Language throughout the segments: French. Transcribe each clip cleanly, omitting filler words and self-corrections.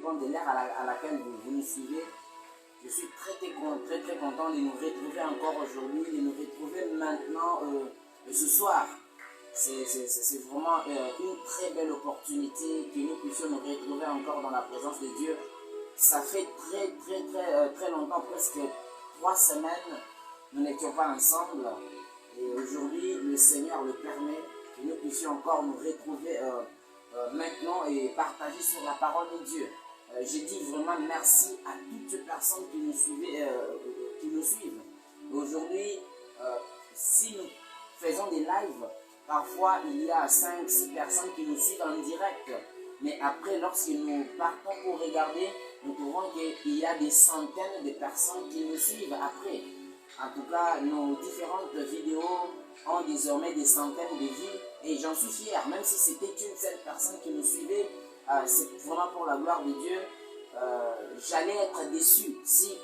dépend de l'ère à laquelle vous nous suivez. Je suis très content de nous retrouver encore aujourd'hui, de nous retrouver maintenant ce soir. C'est vraiment une très belle opportunité que nous puissions nous retrouver encore dans la présence de Dieu. Ça fait très longtemps, presque 3 semaines, nous n'étions pas ensemble. Et aujourd'hui, le Seigneur le permet que nous puissions encore nous retrouver maintenant et partager sur la parole de Dieu. Je dis vraiment merci à toutes les personnes qui nous suivent. Aujourd'hui, si nous faisons des lives, parfois il y a 5-6 personnes qui nous suivent en direct. Mais après, lorsque nous partons pour regarder, nous trouvons qu'il y a des centaines de personnes qui nous suivent après. En tout cas, nos différentes vidéos ont désormais des centaines de vues et j'en suis fier. Même si c'était une seule personne qui nous suivait, c'est vraiment pour la gloire de Dieu. J'allais être déçu si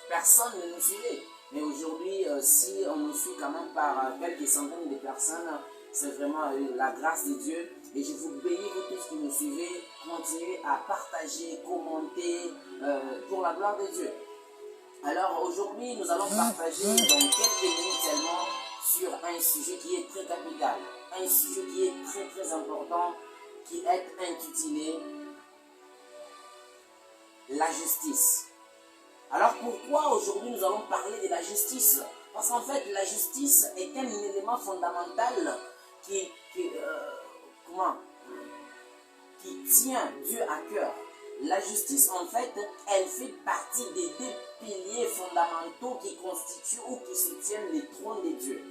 personne ne nous suivait. Mais aujourd'hui, si on nous suit quand même par quelques centaines de personnes, c'est vraiment la grâce de Dieu. Et je vous bénis, vous tous qui nous suivez. Continuez à partager, commenter pour la gloire de Dieu. Alors aujourd'hui, nous allons partager dans quelques minutes seulement sur un sujet qui est très capital. Un sujet qui est très important, qui est intitulé la justice. Alors pourquoi aujourd'hui nous allons parler de la justice? Parce qu'en fait, la justice est un élément fondamental qui tient Dieu à cœur. La justice, en fait, elle fait partie des 2 piliers fondamentaux qui constituent ou qui soutiennent les trônes de Dieu.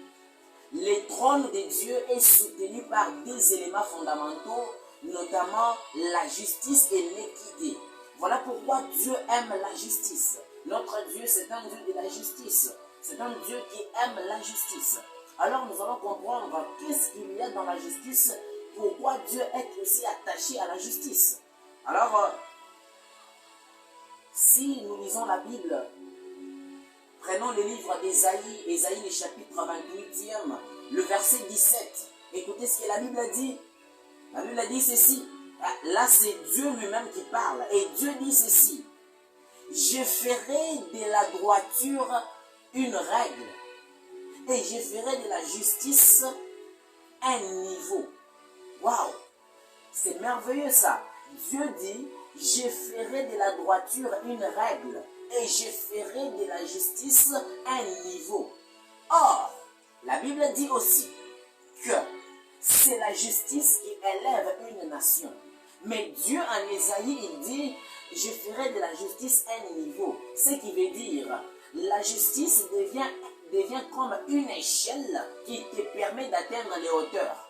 Le trône de Dieu est soutenu par 2 éléments fondamentaux, notamment la justice et l'équité. Voilà pourquoi Dieu aime la justice. Notre Dieu, c'est un Dieu de la justice. C'est un Dieu qui aime la justice. Alors nous allons comprendre qu'est-ce qu'il y a dans la justice, pourquoi Dieu est aussi attaché à la justice. Alors, si nous lisons la Bible, prenons le livre d'Ésaïe, Ésaïe le chapitre 28e, le verset 17. Écoutez ce que la Bible dit. La Bible dit ceci. Là, c'est Dieu lui-même qui parle. Et Dieu dit ceci. Je ferai de la droiture une règle. Et je ferai de la justice un niveau. Waouh! C'est merveilleux ça. Dieu dit, je ferai de la droiture une règle. Et je ferai de la justice un niveau. Or, la Bible dit aussi que c'est la justice qui élève une nation. Mais Dieu en Ésaïe, il dit, je ferai de la justice un niveau. Ce qui veut dire, la justice devient comme une échelle qui te permet d'atteindre les hauteurs.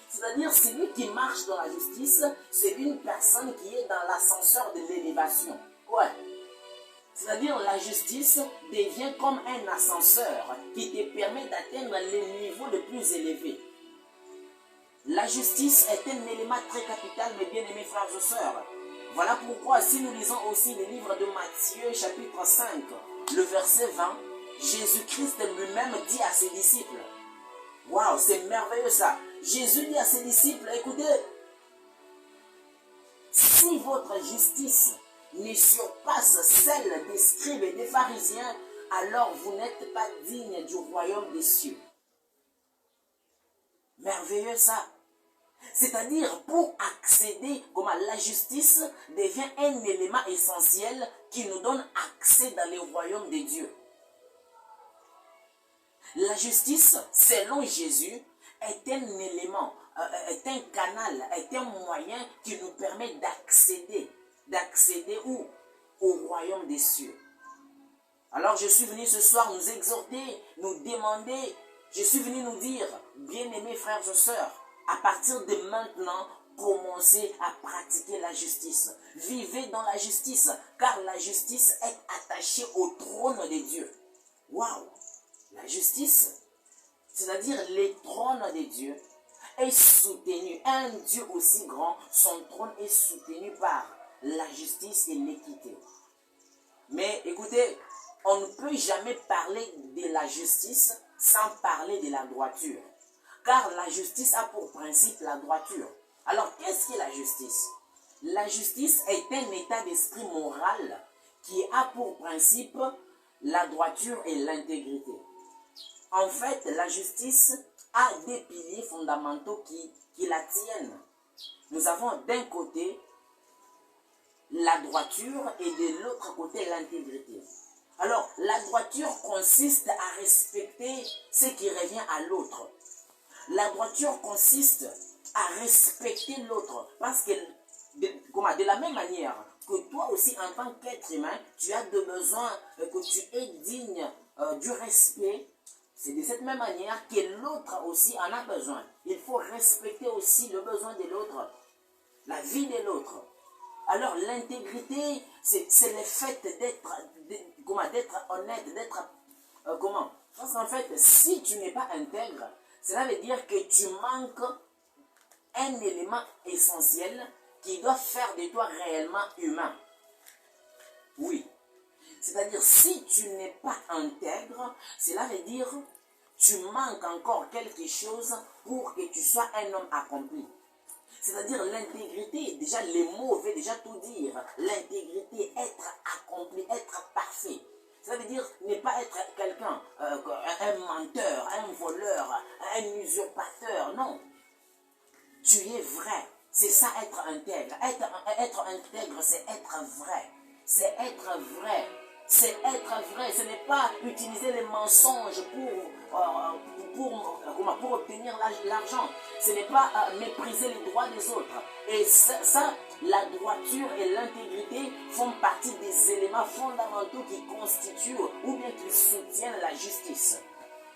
C'est-à-dire, celui qui marche dans la justice, c'est une personne qui est dans l'ascenseur de l'élévation. Ouais. C'est-à-dire, la justice devient comme un ascenseur qui te permet d'atteindre les niveaux les plus élevés. La justice est un élément très capital, mes bien-aimés frères et sœurs. Voilà pourquoi, si nous lisons aussi le livre de Matthieu, chapitre 5, le verset 20, Jésus-Christ lui-même dit à ses disciples, waouh, c'est merveilleux ça. Jésus dit à ses disciples, écoutez, si votre justice ne surpasse celle des scribes et des pharisiens, alors vous n'êtes pas digne du royaume des cieux. Merveilleux ça. C'est-à-dire, pour accéder, comment la justice devient un élément essentiel qui nous donne accès dans le royaume de Dieu. La justice, selon Jésus, est un élément, est un canal, est un moyen qui nous permet d'accéder où? Au royaume des cieux. Alors je suis venu ce soir nous exhorter, nous demander, je suis venu nous dire, bien-aimés frères et sœurs, à partir de maintenant, commencez à pratiquer la justice. Vivez dans la justice, car la justice est attachée au trône de Dieu. Waouh! La justice, c'est-à-dire le trône de Dieu, est soutenu. Un Dieu aussi grand, son trône est soutenu par la justice et l'équité. Mais écoutez, on ne peut jamais parler de la justice sans parler de la droiture. Car la justice a pour principe la droiture. Alors, qu'est-ce qu'est la justice? La justice est un état d'esprit moral qui a pour principe la droiture et l'intégrité. En fait, la justice a des piliers fondamentaux qui la tiennent. Nous avons d'un côté la droiture et de l'autre côté l'intégrité. Alors, la droiture consiste à respecter ce qui revient à l'autre. La droiture consiste à respecter l'autre parce que de la même manière que toi aussi en tant qu'être humain, tu as besoin que tu es digne du respect. C'est de cette même manière que l'autre aussi en a besoin. Il faut respecter aussi le besoin de l'autre, la vie de l'autre. Alors l'intégrité, c'est le fait d'être honnête, d'être... comment? Parce qu'en fait, si tu n'es pas intègre, cela veut dire que tu manques un élément essentiel qui doit faire de toi réellement humain. Oui. C'est-à-dire, si tu n'es pas intègre, cela veut dire que tu manques encore quelque chose pour que tu sois un homme accompli. C'est-à-dire, l'intégrité, déjà les mots veulent déjà tout dire. L'intégrité, être accompli, être parfait. Ça veut dire ne pas être quelqu'un, un menteur, un voleur, un usurpateur, non. Tu es vrai. C'est ça être intègre. Être intègre, c'est être vrai. C'est être vrai. C'est être vrai. Ce n'est pas utiliser les mensonges pour obtenir l'argent. Ce n'est pas mépriser les droits des autres. Et ça, la droiture et l'intégrité font partie des éléments fondamentaux qui constituent ou bien qui soutiennent la justice.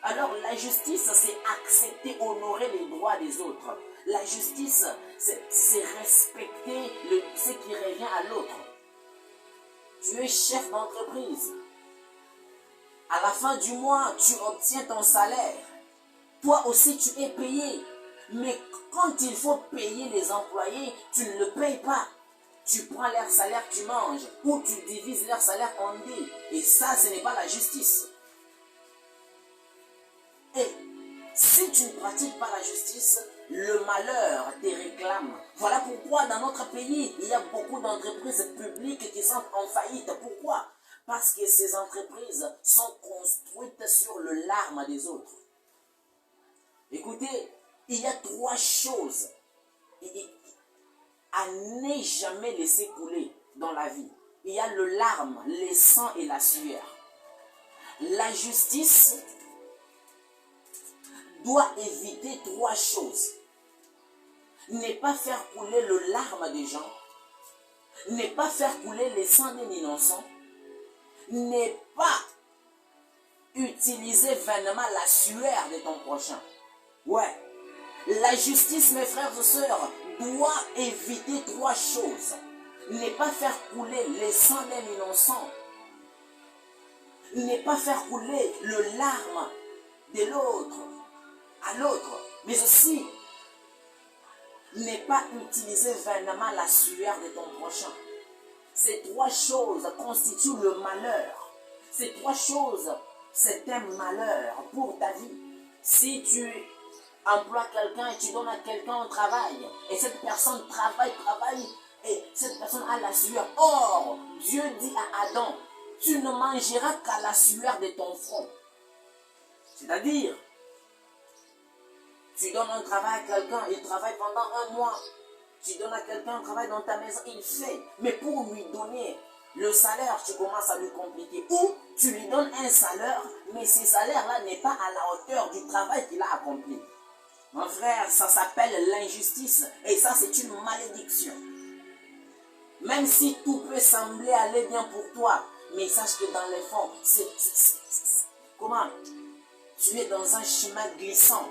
Alors la justice, c'est accepter, honorer les droits des autres. La justice, c'est respecter ce qui revient à l'autre. Tu es chef d'entreprise. À la fin du mois, tu obtiens ton salaire. Toi aussi, tu es payé. Mais quand il faut payer les employés, tu ne le payes pas. Tu prends leur salaire, tu manges. Ou tu divises leur salaire en deux. Et ça, ce n'est pas la justice. Et si tu ne pratiques pas la justice, le malheur te réclame. Voilà pourquoi dans notre pays, il y a beaucoup d'entreprises publiques qui sont en faillite. Pourquoi? Parce que ces entreprises sont construites sur le larme des autres. Écoutez, il y a trois choses à ne jamais laisser couler dans la vie. Il y a le larme, le sang et la sueur. La justice doit éviter trois choses. Ne pas faire couler le larme des gens, ne pas faire couler le sang d'un innocent, ne pas utiliser vainement la sueur de ton prochain. Ouais, la justice, mes frères et sœurs, doit éviter trois choses. Ne pas faire couler le sang d'un innocent, ne pas faire couler le larme de l'autre à l'autre, mais aussi ne pas utiliser vainement la sueur de ton prochain. Ces trois choses constituent le malheur. Ces trois choses, c'est un malheur pour ta vie. Si tu emploies quelqu'un et tu donnes à quelqu'un un travail, et cette personne travaille, et cette personne a la sueur. Or, Dieu dit à Adam, tu ne mangeras qu'à la sueur de ton front. C'est-à-dire, tu donnes un travail à quelqu'un, il travaille pendant un mois. Tu donnes à quelqu'un un travail dans ta maison, il fait. Mais pour lui donner le salaire, tu commences à lui compliquer. Ou tu lui donnes un salaire, mais ce salaire-là n'est pas à la hauteur du travail qu'il a accompli. Mon frère, ça s'appelle l'injustice. Et ça, c'est une malédiction. Même si tout peut sembler aller bien pour toi, mais sache que dans le fond, comment? Tu es dans un chemin glissant.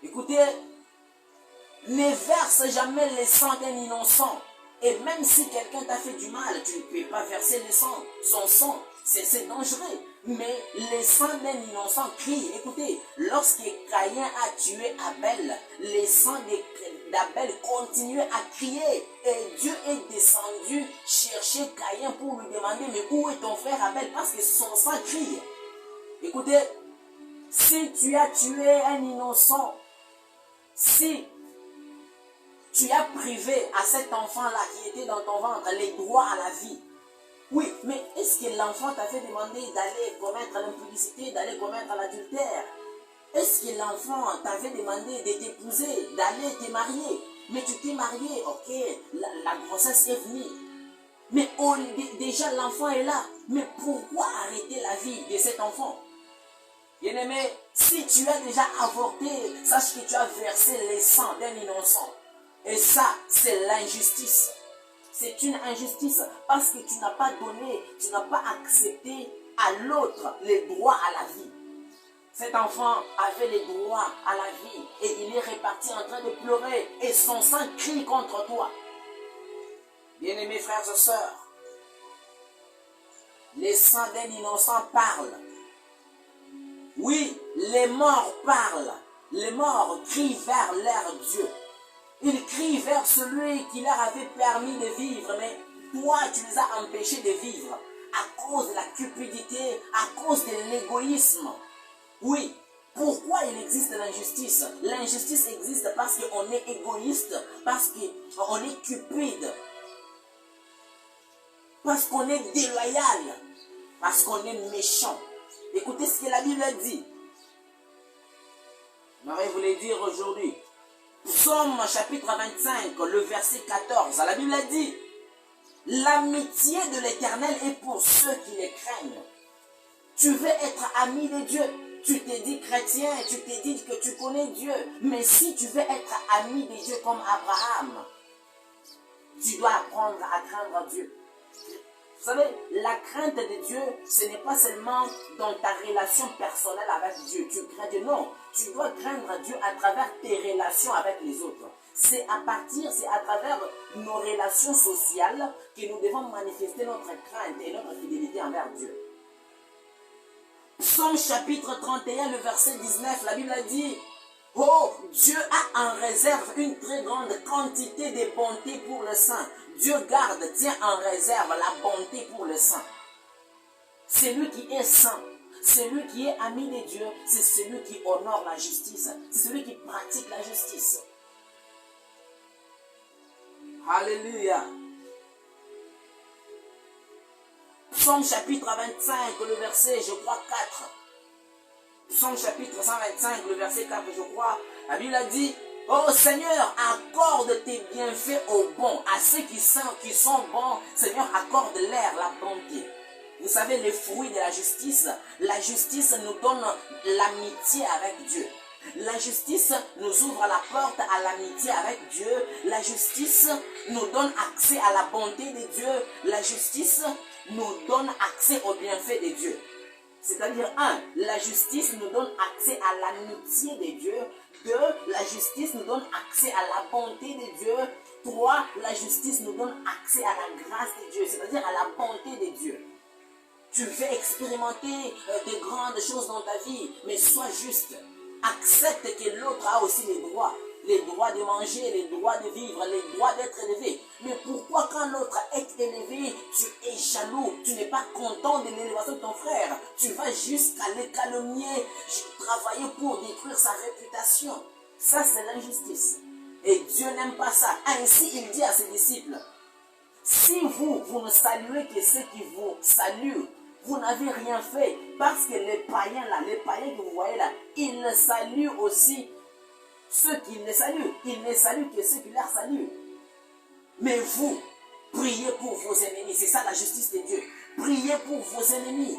Écoutez, ne verse jamais le sang d'un innocent. Et même si quelqu'un t'a fait du mal, tu ne peux pas verser le sang, son sang. C'est dangereux. Mais le sang d'un innocent crie. Écoutez, lorsque Caïn a tué Abel, le sang d'Abel continuait à crier. Et Dieu est descendu chercher Caïn pour lui demander, mais où est ton frère Abel? Parce que son sang crie. Écoutez, si tu as tué un innocent, si Tu as privé à cet enfant-là qui était dans ton ventre les droits à la vie. Oui, mais est-ce que l'enfant t'a fait demander d'aller commettre l'impudicité, d'aller commettre l'adultère? Est-ce que l'enfant t'avait demandé de t'épouser, d'aller te marier? Mais tu t'es marié, ok, la grossesse est venue. Mais déjà l'enfant est là. Mais pourquoi arrêter la vie de cet enfant? Bien-aimé, si tu as déjà avorté, sache que tu as versé le sang d'un innocent. Et ça, c'est l'injustice. C'est une injustice parce que tu n'as pas donné, tu n'as pas accepté à l'autre les droits à la vie. Cet enfant avait les droits à la vie et il est reparti en train de pleurer et son sang crie contre toi. Bien-aimés frères et sœurs, les sang d'un innocent parlent. Oui, les morts parlent. Les morts crient vers leur Dieu. Ils crient vers celui qui leur avait permis de vivre, mais toi, tu les as empêchés de vivre à cause de la cupidité, à cause de l'égoïsme. Oui, pourquoi il existe l'injustice? L'injustice existe parce qu'on est égoïste, parce qu'on est cupide, parce qu'on est déloyal, parce qu'on est méchant. Écoutez ce que la Bible dit. J'aimerais vous le dire aujourd'hui. Psaume chapitre 25, le verset 14. La Bible dit: l'amitié de l'Éternel est pour ceux qui les craignent. Tu veux être ami de Dieu. Tu t'es dit chrétien, tu t'es dit que tu connais Dieu. Mais si tu veux être ami de Dieu comme Abraham, tu dois apprendre à craindre Dieu. Vous savez, la crainte de Dieu, ce n'est pas seulement dans ta relation personnelle avec Dieu. Tu crains Dieu, non. Tu dois craindre Dieu à travers tes relations avec les autres. C'est à travers nos relations sociales que nous devons manifester notre crainte et notre fidélité envers Dieu. Psaume chapitre 31, le verset 19, la Bible dit: oh, Dieu a en réserve une très grande quantité de bonté pour le saint. Dieu garde, tient en réserve la bonté pour le saint. Celui qui est saint, celui qui est ami de Dieu, c'est celui qui honore la justice. C'est celui qui pratique la justice. Alléluia. Psaume chapitre 25, le verset, je crois, 4. Psaume chapitre 125, le verset 4, je crois. La Bible a dit: oh Seigneur, accorde tes bienfaits aux bons. À ceux qui sont bons, Seigneur, accorde-leur la bonté. Vous savez, les fruits de la justice nous donne l'amitié avec Dieu. La justice nous ouvre la porte à l'amitié avec Dieu. La justice nous donne accès à la bonté de Dieu. La justice nous donne accès aux bienfaits de Dieu. C'est-à-dire, 1, la justice nous donne accès à l'amitié de Dieu. 2, la justice nous donne accès à la bonté de Dieu. 3, la justice nous donne accès à la grâce de Dieu, c'est-à-dire à la bonté de Dieu. Tu veux expérimenter de grandes choses dans ta vie, mais sois juste. Accepte que l'autre a aussi les droits de manger, les droits de vivre, les droits d'être élevé. Mais pourquoi quand l'autre est élevé, tu es jaloux, tu n'es pas content de l'élévation de ton frère? Tu vas jusqu'à le calomnier, travailler pour détruire sa réputation. Ça, c'est l'injustice. Et Dieu n'aime pas ça. Ainsi, il dit à ses disciples: si vous ne saluez que ceux qui vous saluent, vous n'avez rien fait, parce que les païens que vous voyez là, ils ne saluent aussi ceux qui les saluent. Ils ne saluent que ceux qui leur saluent. Mais vous, priez pour vos ennemis. C'est ça la justice de Dieu. Priez pour vos ennemis.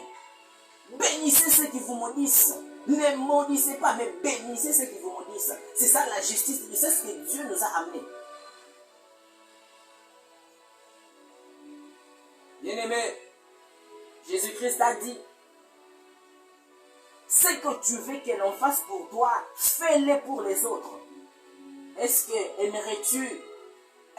Bénissez ceux qui vous maudissent. Ne maudissez pas, mais bénissez ceux qui vous maudissent. C'est ça la justice de Dieu. C'est ce que Dieu nous a amené. Bien-aimé, Jésus-Christ a dit: ce que tu veux que l'on fasse pour toi, fais-le pour les autres. Est-ce que aimerais-tu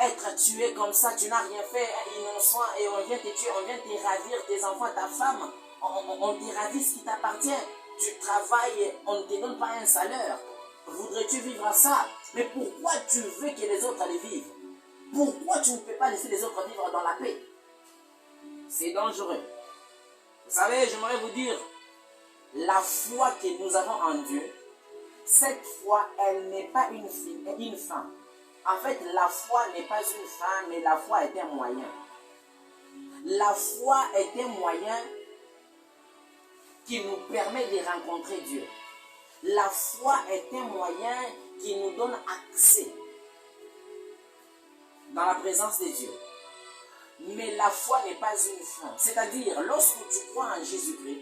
être tué comme ça? Tu n'as rien fait, innocent, et on vient te tuer, on vient te ravir tes enfants, ta femme, on te ravit ce qui t'appartient. Tu travailles, on ne te donne pas un salaire. Voudrais-tu vivre ça? Mais pourquoi tu veux que les autres les vivent? Pourquoi tu ne peux pas laisser les autres vivre dans la paix? C'est dangereux. Vous savez, j'aimerais vous dire, la foi que nous avons en Dieu, cette foi, elle n'est pas une fin. En fait, la foi n'est pas une fin, mais la foi est un moyen. La foi est un moyen qui nous permet de rencontrer Dieu. La foi est un moyen qui nous donne accès dans la présence de Dieu. Mais la foi n'est pas une fin. C'est-à-dire, lorsque tu crois en Jésus-Christ,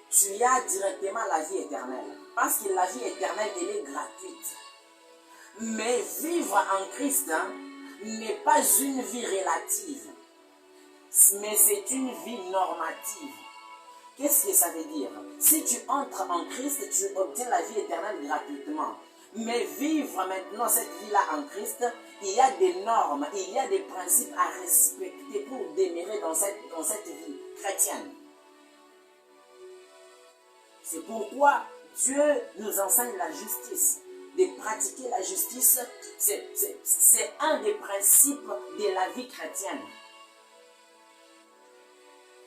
tu as directement la vie éternelle. Parce que la vie éternelle, elle est gratuite. Mais vivre en Christ n'est pas une vie relative, mais c'est une vie normative. Qu'est-ce que ça veut dire? Si tu entres en Christ, tu obtiens la vie éternelle gratuitement. Mais vivre maintenant cette vie-là en Christ, il y a des normes, il y a des principes à respecter pour demeurer dans cette vie chrétienne. C'est pourquoi Dieu nous enseigne la justice. De pratiquer la justice, c'est un des principes de la vie chrétienne.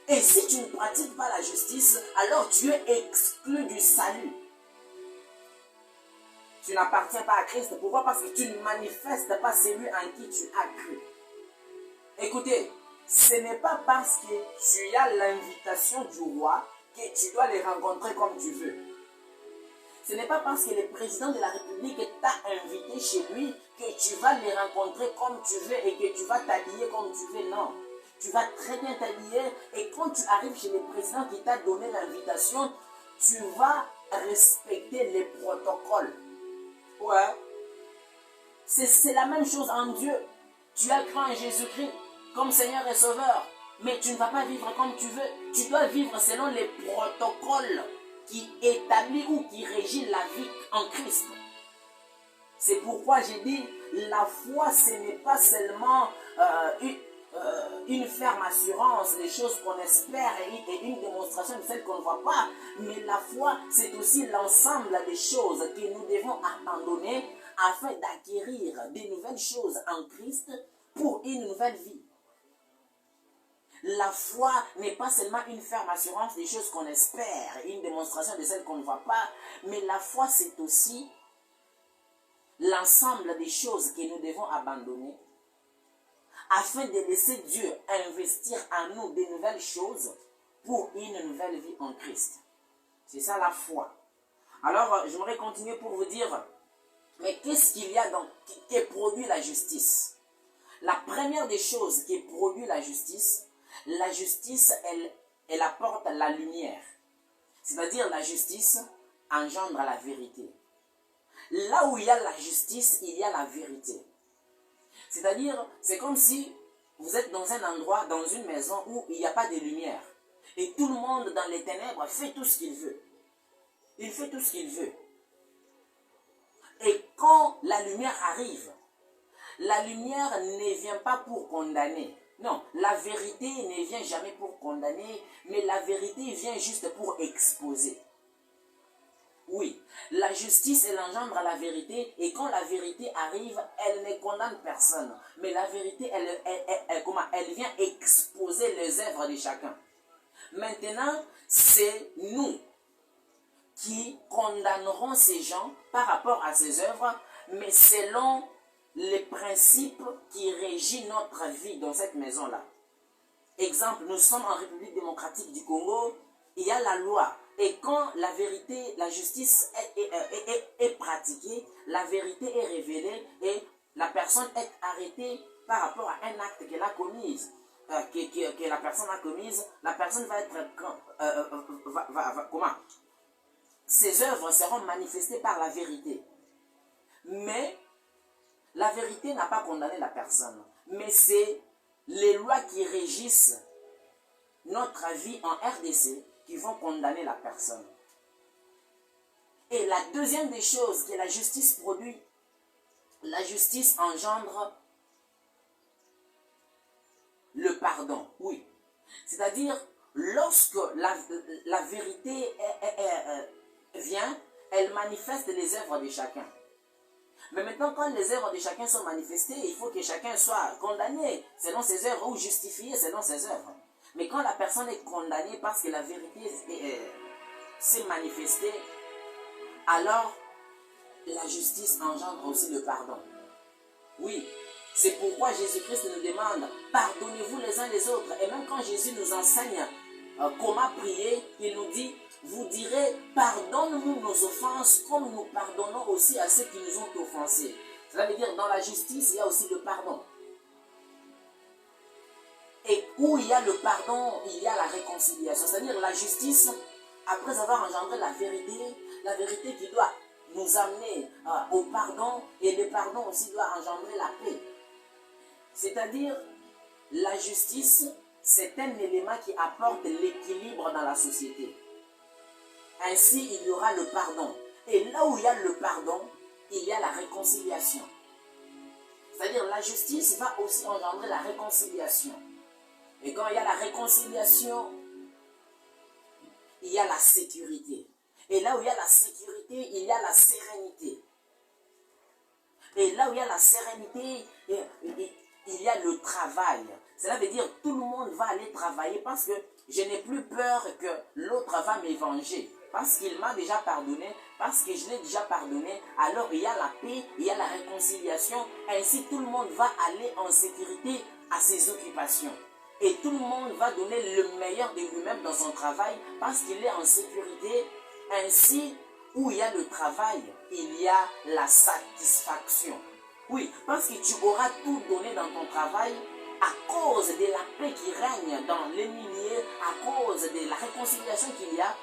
Et si tu ne pratiques pas la justice, alors tu es exclu du salut. Tu n'appartiens pas à Christ. Pourquoi? Parce que tu ne manifestes pas celui en qui tu as cru. Écoutez, ce n'est pas parce que tu as l'invitation du roi que tu dois les rencontrer comme tu veux. Ce n'est pas parce que le président de la République t'a invité chez lui que tu vas les rencontrer comme tu veux et que tu vas t'habiller comme tu veux. Non. Tu vas très bien t'habiller et quand tu arrives chez le président qui t'a donné l'invitation, tu vas respecter les protocoles. Ouais. C'est la même chose en Dieu. Tu as cru en Jésus-Christ comme Seigneur et Sauveur, mais tu ne vas pas vivre comme tu veux. Tu dois vivre selon les protocoles qui établit ou qui régit la vie en Christ. C'est pourquoi j'ai dit, la foi, ce n'est pas seulement une ferme assurance des choses qu'on espère et une démonstration de celles qu'on ne voit pas, mais la foi, c'est aussi l'ensemble des choses que nous devons abandonner afin d'acquérir de nouvelles choses en Christ pour une nouvelle vie. La foi n'est pas seulement une ferme assurance des choses qu'on espère, une démonstration de celles qu'on ne voit pas, mais la foi c'est aussi l'ensemble des choses que nous devons abandonner afin de laisser Dieu investir en nous de nouvelles choses pour une nouvelle vie en Christ. C'est ça la foi. Alors, j'aimerais continuer pour vous dire, mais qu'est-ce qu'il y a qui produit la justice? La première des choses qui produit la justice, elle apporte la lumière. C'est-à-dire la justice engendre la vérité. Là où il y a la justice, il y a la vérité. C'est-à-dire, c'est comme si vous êtes dans un endroit, dans une maison où il n'y a pas de lumière. Et tout le monde dans les ténèbres fait tout ce qu'il veut. Il fait tout ce qu'il veut. Et quand la lumière arrive, la lumière ne vient pas pour condamner. Non, la vérité ne vient jamais pour condamner, mais la vérité vient juste pour exposer. Oui, la justice, elle engendre la vérité, et quand la vérité arrive, elle ne condamne personne. Mais la vérité, elle vient exposer les œuvres de chacun. Maintenant, c'est nous qui condamnerons ces gens par rapport à ces œuvres, mais selon les principes qui régissent notre vie dans cette maison-là. Exemple, nous sommes en République démocratique du Congo, il y a la loi. Et quand la vérité, la justice est pratiquée, la vérité est révélée et la personne est arrêtée par rapport à un acte qu'elle a commis, que la personne a commise, la personne va être... comment? Ses œuvres seront manifestées par la vérité. Mais la vérité n'a pas condamné la personne. Mais c'est les lois qui régissent notre vie en RDC qui vont condamner la personne. Et la deuxième des choses que la justice produit, la justice engendre le pardon. Oui. C'est-à-dire, lorsque la vérité vient, elle manifeste les œuvres de chacun. Mais maintenant, quand les œuvres de chacun sont manifestées, il faut que chacun soit condamné selon ses œuvres ou justifié selon ses œuvres. Mais quand la personne est condamnée parce que la vérité s'est manifestée, alors la justice engendre aussi le pardon. Oui, c'est pourquoi Jésus-Christ nous demande, pardonnez-vous les uns les autres. Et même quand Jésus nous enseigne comment prier, il nous dit, vous direz, pardonne-nous nos offenses comme nous pardonnons aussi à ceux qui nous ont offensés. Cela veut dire, dans la justice, il y a aussi le pardon. Et où il y a le pardon, il y a la réconciliation. C'est-à-dire la justice, après avoir engendré la vérité qui doit nous amener au pardon, et le pardon aussi doit engendrer la paix. C'est-à-dire, la justice, c'est un élément qui apporte l'équilibre dans la société. Ainsi, il y aura le pardon. Et là où il y a le pardon, il y a la réconciliation. C'est-à-dire, la justice va aussi engendrer la réconciliation. Et quand il y a la réconciliation, il y a la sécurité. Et là où il y a la sécurité, il y a la sérénité. Et là où il y a la sérénité, il y a le travail. Cela veut dire que tout le monde va aller travailler parce que je n'ai plus peur que l'autre va me venger. Parce qu'il m'a déjà pardonné, parce que je l'ai déjà pardonné, alors il y a la paix, il y a la réconciliation. Ainsi, tout le monde va aller en sécurité à ses occupations. Et tout le monde va donner le meilleur de lui-même dans son travail parce qu'il est en sécurité. Ainsi, où il y a le travail, il y a la satisfaction. Oui, parce que tu auras tout donné dans ton travail à cause de la paix qui règne dans les milieux, à cause de la réconciliation qu'il y a.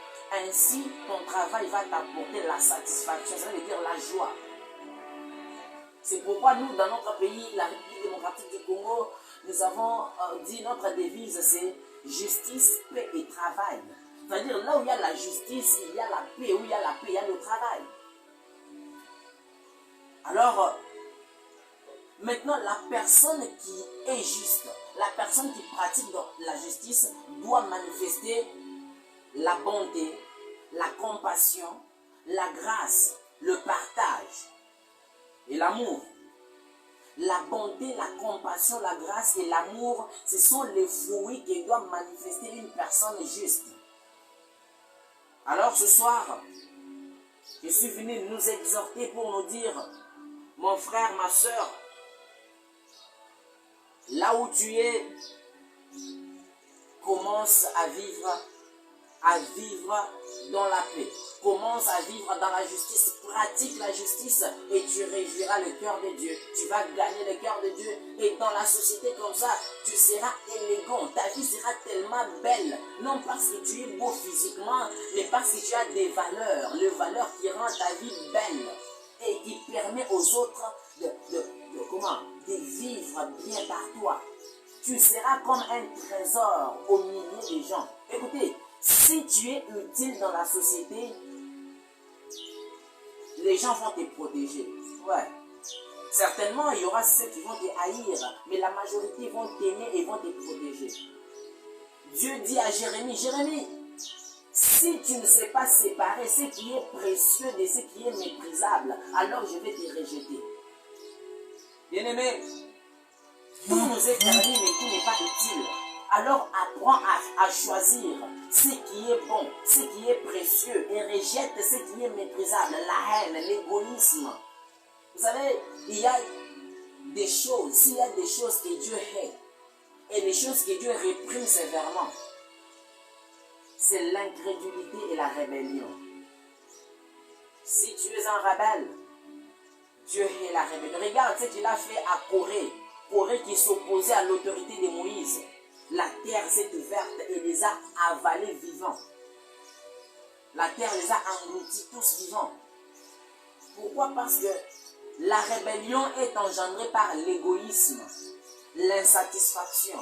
Ainsi, ton travail va t'apporter la satisfaction, ça veut dire la joie. C'est pourquoi nous, dans notre pays, la République démocratique du Congo, nous avons dit notre devise, c'est justice, paix et travail. C'est-à-dire là où il y a la justice, il y a la paix, où il y a la paix, il y a le travail. Alors, maintenant, la personne qui est juste, la personne qui pratique la justice doit manifester la bonté, la compassion, la grâce, le partage et l'amour. La bonté, la compassion, la grâce et l'amour, ce sont les fruits que doit manifester une personne juste. Alors ce soir, je suis venu nous exhorter pour nous dire, mon frère, ma soeur, là où tu es, commence à vivre dans la paix. Commence à vivre dans la justice. Pratique la justice et tu réjouiras le cœur de Dieu. Tu vas gagner le cœur de Dieu. Et dans la société comme ça, tu seras élégant. Ta vie sera tellement belle. Non parce que tu es beau physiquement, mais parce que tu as des valeurs. Les valeurs qui rendent ta vie belle. Et qui permet aux autres de vivre bien par toi. Tu seras comme un trésor au milieu des gens. Écoutez, si tu es utile dans la société, les gens vont te protéger. Ouais. Certainement, il y aura ceux qui vont te haïr, mais la majorité vont t'aimer et vont te protéger. Dieu dit à Jérémie, Jérémie, si tu ne sais pas séparer ce qui est précieux de ce qui est méprisable, alors je vais te rejeter. Bien-aimé, tout nous est permis, mais tout n'est pas utile. Alors apprends à choisir ce qui est bon, ce qui est précieux et rejette ce qui est méprisable, la haine, l'égoïsme. Vous savez, il y a des choses, s'il y a des choses que Dieu hait et des choses que Dieu réprime sévèrement, c'est l'incrédulité et la rébellion. Si tu es un rebelle, Dieu hait la rébellion. Regarde ce qu'il a fait à Corée. Corée qui s'opposait à l'autorité de Moïse. La terre s'est ouverte et les a avalés vivants. La terre les a engloutis tous vivants. Pourquoi? Parce que la rébellion est engendrée par l'égoïsme, l'insatisfaction,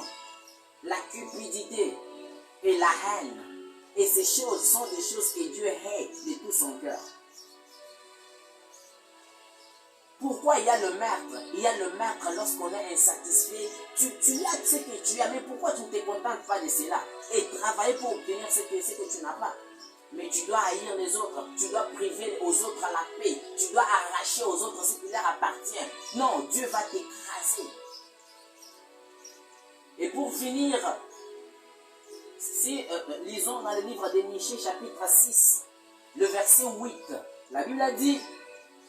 la cupidité et la haine. Et ces choses sont des choses que Dieu hait de tout son cœur. Pourquoi il y a le meurtre? Il y a le meurtre lorsqu'on est insatisfait. Tu as ce que tu as, mais pourquoi tu ne te contentes pas de cela? Et travailler pour obtenir ce que tu n'as pas. Mais tu dois haïr les autres. Tu dois priver aux autres la paix. Tu dois arracher aux autres ce qui leur appartient. Non, Dieu va t'écraser. Et pour finir, lisons dans le livre de Michée, chapitre 6, le verset 8. La Bible a dit,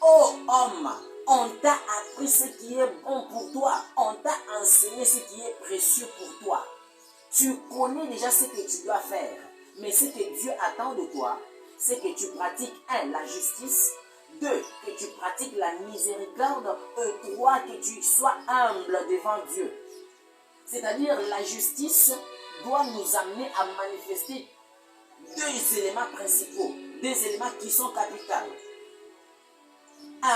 ô homme, On t'a appris ce qui est bon pour toi. On t'a enseigné ce qui est précieux pour toi. Tu connais déjà ce que tu dois faire. Mais ce que Dieu attend de toi, c'est que tu pratiques, 1, la justice, 2, que tu pratiques la miséricorde, et 3, que tu sois humble devant Dieu. C'est-à-dire la justice doit nous amener à manifester 2 éléments principaux, 2 éléments qui sont capitaux. 1,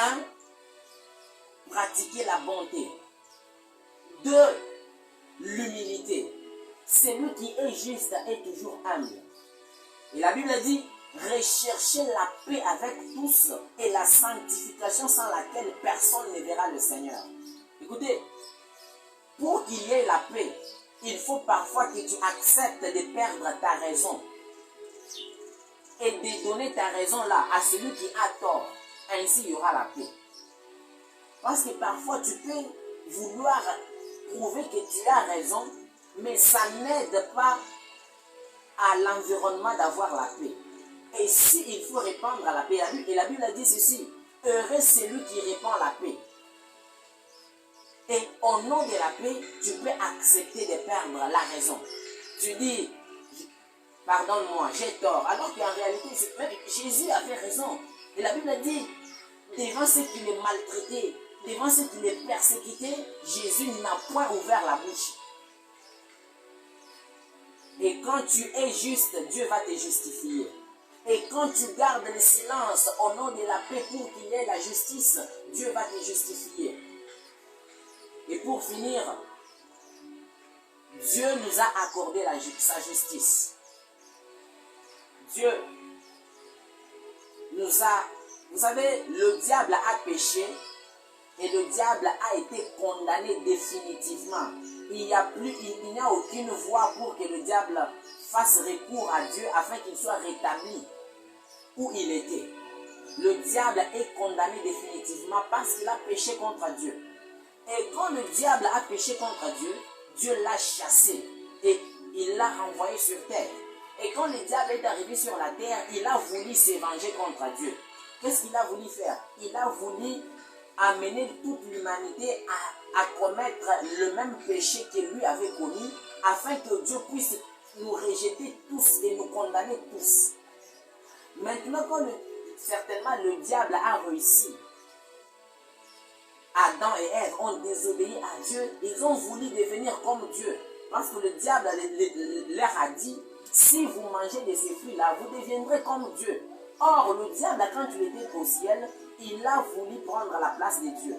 pratiquer la bonté. 2, l'humilité. Celui qui est juste est toujours humble. Et la Bible dit, recherchez la paix avec tous et la sanctification sans laquelle personne ne verra le Seigneur. Écoutez, pour qu'il y ait la paix, il faut parfois que tu acceptes de perdre ta raison et de donner ta raison là à celui qui a tort. Ainsi, il y aura la paix. Parce que parfois, tu peux vouloir prouver que tu as raison, mais ça n'aide pas à l'environnement d'avoir la paix. Et si il faut répandre la paix, et la Bible a dit ceci, heureux celui qui répand la paix. Et au nom de la paix, tu peux accepter de perdre la raison. Tu dis, pardonne-moi, j'ai tort. Alors qu'en réalité, même Jésus avait raison. Et la Bible a dit, devant ceux qui les maltraitaient, devant ceux qui les persécutaient, Jésus n'a point ouvert la bouche. Et quand tu es juste, Dieu va te justifier. Et quand tu gardes le silence au nom de la paix pour qu'il y ait la justice, Dieu va te justifier. Et pour finir, Dieu nous a accordé sa justice. Dieu nous a... Vous savez, le diable a péché et le diable a été condamné définitivement. Il n'y a aucune voie pour que le diable fasse recours à Dieu afin qu'il soit rétabli où il était. Le diable est condamné définitivement parce qu'il a péché contre Dieu. Et quand le diable a péché contre Dieu, Dieu l'a chassé et il l'a renvoyé sur terre. Et quand le diable est arrivé sur la terre, il a voulu se venger contre Dieu. Qu'est-ce qu'il a voulu faire? Il a voulu amener toute l'humanité à commettre le même péché que lui avait commis, afin que Dieu puisse nous rejeter tous et nous condamner tous. Maintenant, quand certainement le diable a réussi, Adam et Ève ont désobéi à Dieu, ils ont voulu devenir comme Dieu. Parce que le diable leur a dit, si vous mangez de ces fruits-là, vous deviendrez comme Dieu. Or, le diable, quand il était au ciel, il a voulu prendre la place de Dieu.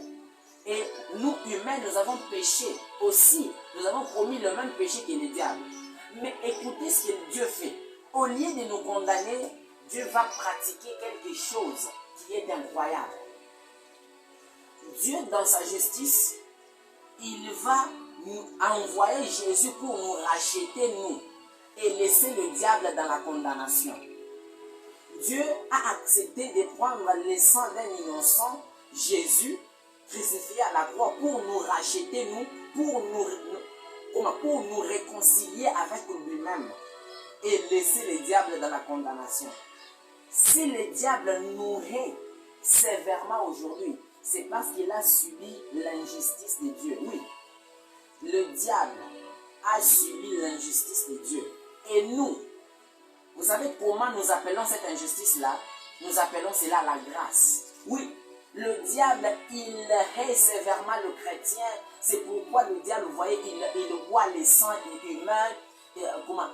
Et nous, humains, nous avons péché aussi. Nous avons commis le même péché que le diable. Mais écoutez ce que Dieu fait. Au lieu de nous condamner, Dieu va pratiquer quelque chose qui est incroyable. Dieu, dans sa justice, il va nous envoyer Jésus pour nous racheter, nous, et laisser le diable dans la condamnation. Dieu a accepté de prendre le sang d'un innocent, Jésus, crucifié à la croix, pour nous racheter, nous, pour nous réconcilier avec lui-même et laisser le diable dans la condamnation. Si le diable nous hait sévèrement aujourd'hui, c'est parce qu'il a subi l'injustice de Dieu. Oui, le diable a subi l'injustice de Dieu. Et nous, vous savez comment nous appelons cette injustice-là? Nous appelons cela la grâce. Oui, le diable, il hait sévèrement le chrétien. C'est pourquoi le diable, vous voyez, il boit le sang humain.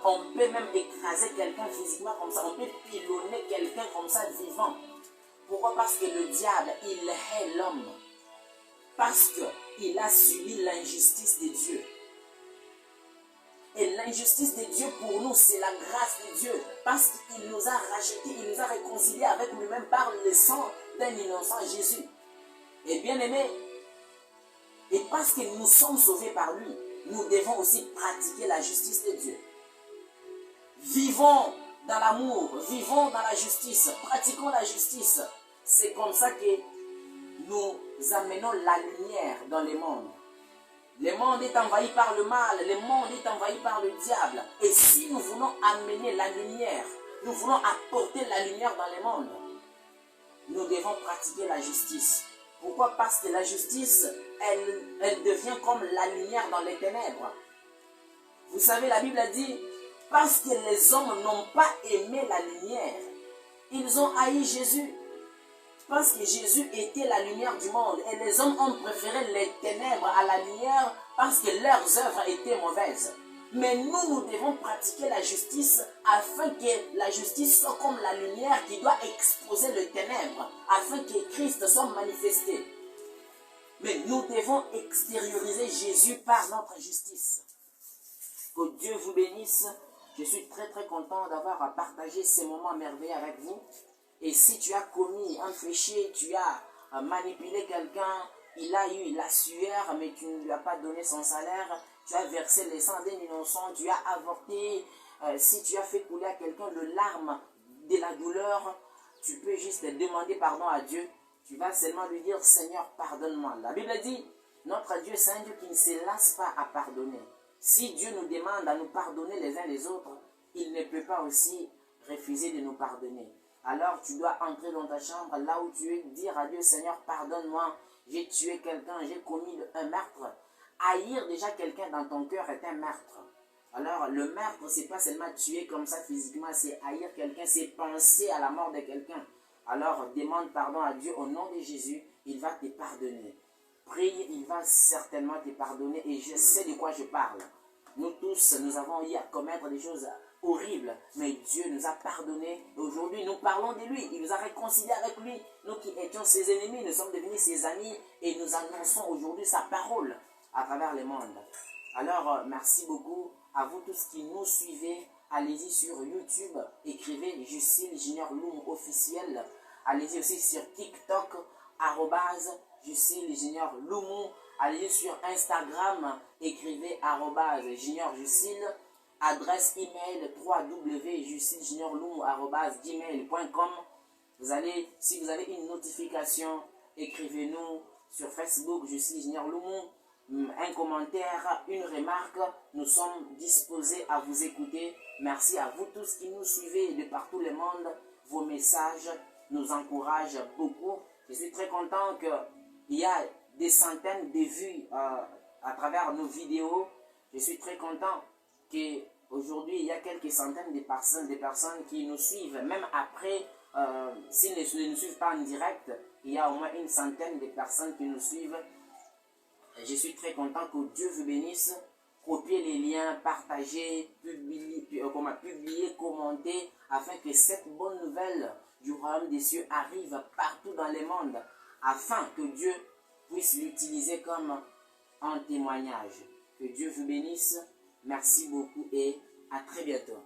On peut même écraser quelqu'un physiquement comme ça. On peut pilonner quelqu'un comme ça vivant. Pourquoi? Parce que le diable, il hait l'homme. Parce qu'il a subi l'injustice de Dieu. Et l'injustice de Dieu pour nous, c'est la grâce de Dieu. Parce qu'il nous a rachetés, il nous a réconciliés avec lui-même par le sang d'un innocent Jésus. Et bien aimé, et parce que nous sommes sauvés par lui, nous devons aussi pratiquer la justice de Dieu. Vivons dans l'amour, vivons dans la justice, pratiquons la justice. C'est comme ça que nous amenons la lumière dans le monde. Le monde est envahi par le mal, le monde est envahi par le diable. Et si nous voulons amener la lumière, nous voulons apporter la lumière dans le monde, nous devons pratiquer la justice. Pourquoi? Parce que la justice, elle devient comme la lumière dans les ténèbres. Vous savez, la Bible a dit, parce que les hommes n'ont pas aimé la lumière, ils ont haï Jésus. Parce que Jésus était la lumière du monde et les hommes ont préféré les ténèbres à la lumière parce que leurs œuvres étaient mauvaises. Mais nous devons pratiquer la justice afin que la justice soit comme la lumière qui doit exposer les ténèbres, afin que Christ soit manifesté. Mais nous devons extérioriser Jésus par notre justice. Que Dieu vous bénisse. Je suis très content d'avoir partagé ces moments merveilleux avec vous. Et si tu as commis un péché, tu as manipulé quelqu'un, il a eu la sueur, mais tu ne lui as pas donné son salaire, tu as versé le sang d'un innocent, tu as avorté, si tu as fait couler à quelqu'un le larme de la douleur, tu peux juste demander pardon à Dieu. Tu vas seulement lui dire, Seigneur, pardonne-moi. La Bible dit, notre Dieu, c'est un Dieu qui ne se lasse pas à pardonner. Si Dieu nous demande à nous pardonner les uns les autres, il ne peut pas aussi refuser de nous pardonner. Alors tu dois entrer dans ta chambre, là où tu es, dire à Dieu, Seigneur, pardonne-moi, j'ai tué quelqu'un, j'ai commis un meurtre. Haïr déjà quelqu'un dans ton cœur est un meurtre. Alors le meurtre, c'est pas seulement tuer comme ça physiquement, c'est haïr quelqu'un, c'est penser à la mort de quelqu'un. Alors demande pardon à Dieu au nom de Jésus, il va te pardonner. Prie, il va certainement te pardonner et je sais de quoi je parle. Nous tous, nous avons eu à commettre des choses horribles, mais Dieu nous a pardonné. Aujourd'hui, nous parlons de lui. Il nous a réconciliés avec lui. Nous qui étions ses ennemis, nous sommes devenus ses amis et nous annonçons aujourd'hui sa parole à travers le monde. Alors, merci beaucoup à vous tous qui nous suivez. Allez-y sur YouTube, écrivez Jusil Junior Loum officiel. Allez-y aussi sur TikTok, @Jusil Junior Loum. Allez-y sur Instagram, écrivez @Junior Jusil. Adresse email www.jusiljuniorloum@gmail.com. Si vous avez une notification, écrivez-nous sur Facebook, Jusil Junior Loum. Un commentaire, une remarque, nous sommes disposés à vous écouter. Merci à vous tous qui nous suivez de partout le monde. Vos messages nous encouragent beaucoup. Je suis très content qu'il y a des centaines de vues à travers nos vidéos. Je suis très content qu'aujourd'hui, il y a quelques centaines de personnes qui nous suivent. Même après, s'ils ne nous suivent pas en direct, il y a au moins une centaine de personnes qui nous suivent. Je suis très content que Dieu vous bénisse. Copiez les liens, partagez, publiez, commentez, afin que cette bonne nouvelle du royaume des cieux arrive partout dans le monde, afin que Dieu puisse l'utiliser comme un témoignage. Que Dieu vous bénisse. Merci beaucoup et à très bientôt.